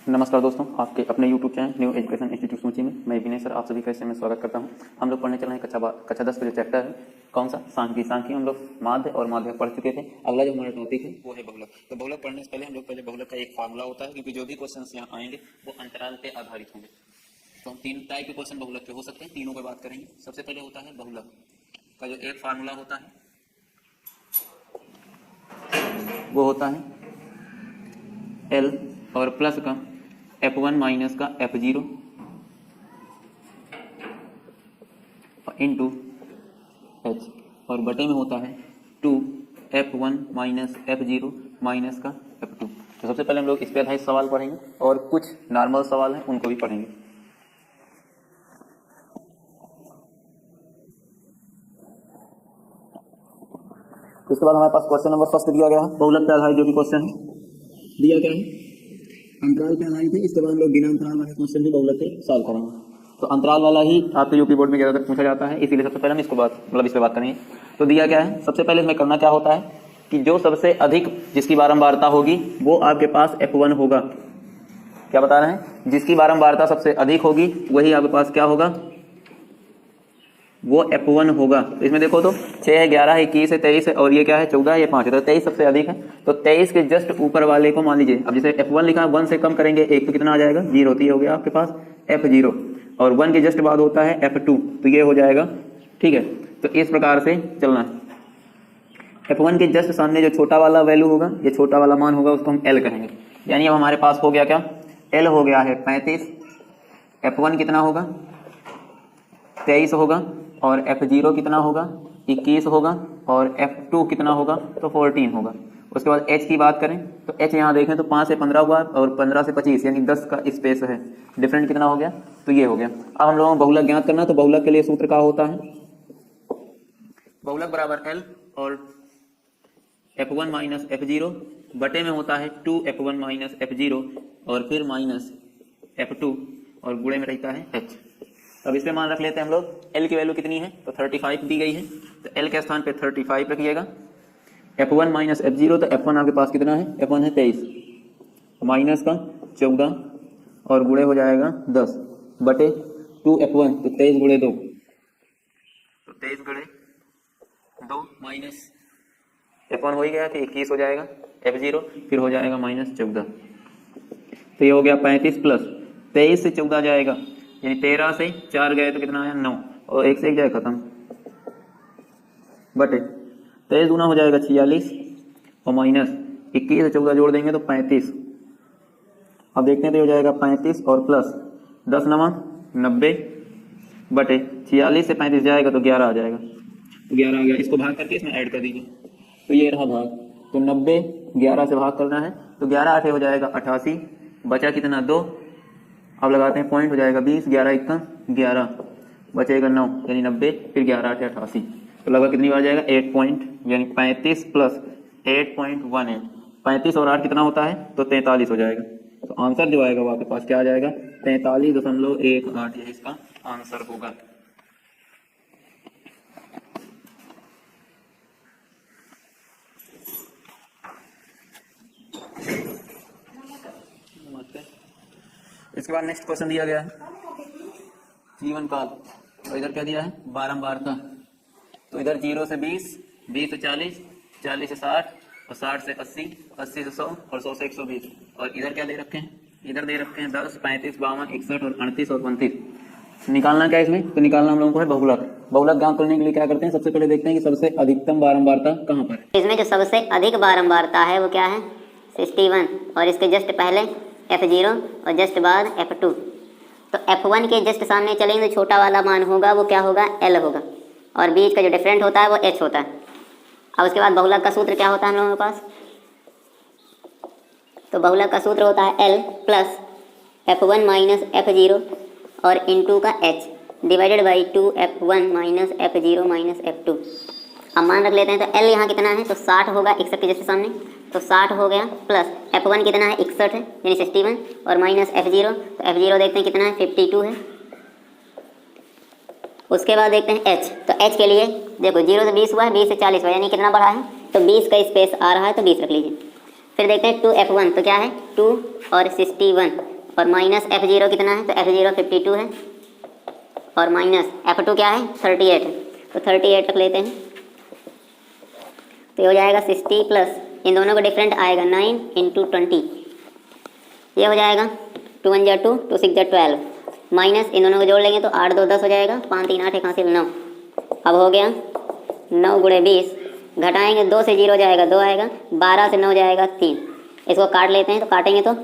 नमस्कार दोस्तों, आपके अपने YouTube channel new education institute सूची में मैं विनय सर आप सभी का इससे में स्वागत करता हूं। हम लोग पढ़ने चल रहे हैं कक्षा 10 का जो चैप्टर है, कौन सा, सांख्यिकी। हम लोग माध्य और माध्यक पढ़ चुके थे। अगला जो हमारा टॉपिक है वो है बहुलक। तो बहुलक पढ़ने से पहले हम लोग बहुलक का एक फार्मूला होता है, क्योंकि जो भी क्वेश्चन यहाँ आएंगे वो अंतराल पे आधारित होंगे। तो हम 3 टाइप के क्वेश्चन बहुलक के हो सकते हैं, तीनों पर बात करेंगे। सबसे पहले होता है बहुलक का जो एक फार्मूला होता है वो होता है L और प्लस का F1 माइनस का F0 इंटू H और बटे में होता है 2F1 माइनस F0 माइनस का F2। तो सबसे पहले हम लोग इस पे आधारित सवाल पढ़ेंगे और कुछ नॉर्मल सवाल हैं उनको भी पढ़ेंगे। उसके बाद हमारे पास क्वेश्चन नंबर फर्स्ट दिया गया है, बहुलक पे आधारित जो भी क्वेश्चन है दिया गया है, अंतराल पे आधारित है। इसके बाद हम लोग बिना अंतराल वाले क्वेश्चन भी बहुलक से सॉल्व करेंगे। तो अंतराल वाला ही आपके यूपी बोर्ड में ज्यादातर पूछा जाता है, इसीलिए सबसे पहले हम इसको इस पे बात करेंगे। तो दिया क्या है, सबसे पहले इसमें करना क्या होता है कि जो सबसे अधिक जिसकी बारंबारता होगी वो आपके पास F1 होगा। क्या बता रहे हैं, जिसकी बारंबारता सबसे अधिक होगी वही आपके पास क्या होगा, वो F1 होगा। तो इसमें देखो तो 6 है, 11 है, 21 है, 23 है और ये क्या है 14 है, ये 5 है। तो 23 सबसे अधिक है। तो 23 के जस्ट ऊपर वाले को मान लीजिए, अब जैसे F1 लिखा है 1 से कम करेंगे 1 तो कितना आ जाएगा 0, तो ये हो गया आपके पास F0 और 1 के जस्ट बाद होता है F2, तो ये हो जाएगा। ठीक है, तो इस प्रकार से चलना है। F1 के जस्ट सामने जो छोटा वाला वैल्यू होगा, ये छोटा वाला मान होगा, उसको हम L कहेंगे। यानी अब हमारे पास हो गया क्या, L हो गया है 35, F1 कितना होगा 23 होगा और F0 कितना होगा 21 होगा और F2 कितना होगा तो 14 होगा। उसके बाद H की बात करें तो H यहाँ देखें तो 5 से 15 हुआ और 15 से 25 यानी 10 का स्पेस है, डिफरेंट कितना हो गया, तो ये हो गया। अब हम लोगों को बहुलक ज्ञात करना, तो बहुलक के लिए सूत्र क्या होता है, बहुलक बराबर L और F1 माइनस F0 बटे में होता है 2F1 माइनस F0 और फिर माइनस F2 और गुणे में रहता है H। अब इस पे मान रख लेते हैं हम लोग, L की वैल्यू कितनी है तो 35 दी गई है, तो L के स्थान पे 35 रखिएगा। F1 माइनस F0, तो F1 आपके पास कितना है, F1 है 23 माइनस का 14 और गुणे हो जाएगा 10 बटे 2F1, तो 23 गुणे 2, तो 23 गुणे 2 माइनस F1 हो ही गया कि 21 हो जाएगा, F0 फिर हो जाएगा माइनस 14, तो ये हो गया 35 प्लस 23 से 14 जाएगा यानी 13 से 4 गए तो कितना आया 9 और 1 से 1 जाए खत्म, बटे 23 गुना हो जाएगा 46 और माइनस 21 से 14 जोड़ देंगे तो 35। अब देखते हैं तो हो जाएगा 35 और प्लस 10 नवा 90 बटे 46 से 35 जाएगा तो 11 आ जाएगा, तो 11 आ गया। इसको भाग करके इसमें ऐड कर दीजिए, तो ये रहा भाग, तो 90 11 से भाग करना है तो 11 8 हो जाएगा 88, बचा कितना 2, अब लगाते हैं पॉइंट, हो जाएगा 20, 11 1 11 बचेगा 9 यानी 90, फिर 11 8 88, तो लगभग कितनी बार जाएगा 8 पॉइंट, यानी 35 प्लस 8.18, 35 और 8 कितना होता है तो 43 हो जाएगा। तो आंसर जो आएगा वो आपके पास क्या आ जाएगा 43.18, यही इसका आंसर होगा। इसके बाद नेक्स्ट क्वेश्चन दिया गया है जीवन काल, तो इधर क्या दिया है बारंबारता। तो इधर 0 से 20, 20 से 40, 40 से 60 और 60 से 80, 80 से 100 और 100 से 120, और इधर क्या दे रखे हैं, इधर दे रखे हैं 10, 35, 52, 61 और 38 और 29। निकालना क्या है इसमें, तो निकालना हम लोगों को है बहुलक। बहुलक ज्ञात करने के लिए क्या करते हैं, सबसे पहले देखते हैं कि सबसे अधिकतम बारंबारता कहाँ पर है। इसमें जो सबसे अधिक बारंबारता है वो क्या है 61 और इसके जस्ट पहले F0 और जस्ट बाद F2। तो F1 के जस्ट सामने चलेंगे तो छोटा वाला मान होगा वो क्या होगा L होगा और बीच का जो डिफरेंट होता है वो H होता है। अब उसके बाद बहुलक का सूत्र क्या होता है हम लोगों के पास, तो बहुलक का सूत्र होता है L plus F1 minus F0 और इंटू का H divided by 2F1 minus F0 minus F2। अब मान रख लेते हैं, तो L यहाँ कितना है तो 60 होगा 61 के जस्ट सामने, तो 60 हो गया, प्लस F1 कितना है 61 है यानी 61 और माइनस F0, तो F0 देखते हैं कितना है 52 है। उसके बाद देखते हैं H, तो H के लिए देखो 0 से 20 हुआ है, 20 से 40 हुआ है यानी कितना बढ़ा है तो 20 का स्पेस आ रहा है तो 20 रख लीजिए। फिर देखते हैं 2F1, तो क्या है 2 और 61, और माइनस F0 कितना है, तो F0 52 है और माइनस F2 क्या है 38 है, तो 38 तक लेते हैं। तो ये हो जाएगा 60 प्लस इन दोनों का डिफरेंट आएगा 9 इंटू 20, ये हो जाएगा 2 1 जा 2 2 6 जा 12 माइनस इन दोनों को जोड़ लेंगे तो 8 2 10 हो जाएगा, 5 3 8 1 हासिल 9। अब हो गया 9 गुणे 20, घटाएंगे 2 से 0 जाएगा 2 आएगा, 12 से 9 जाएगा 3। इसको काट लेते हैं, तो काटेंगे तो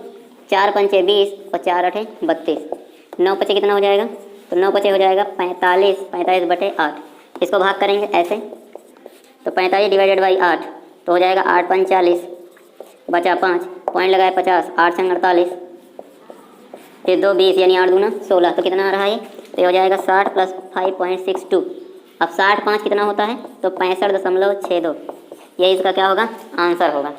4 पंचे 20 और 4 8 32, 9 पचे कितना हो जाएगा, तो 9 पचे हो जाएगा 45, 45 बटे 8। इसको भाग करेंगे ऐसे, तो 45 डिवाइडेड बाई 8 तो हो जाएगा 8 5 40, बचा 5, पॉइंट लगाए 50, 8 संग 48, फिर 2 20 यानी 8 दूना 16, तो कितना आ रहा है, तो ये हो जाएगा 60 प्लस 5.62। अब 60 5 कितना होता है, तो 65.62, यही इसका क्या होगा आंसर होगा।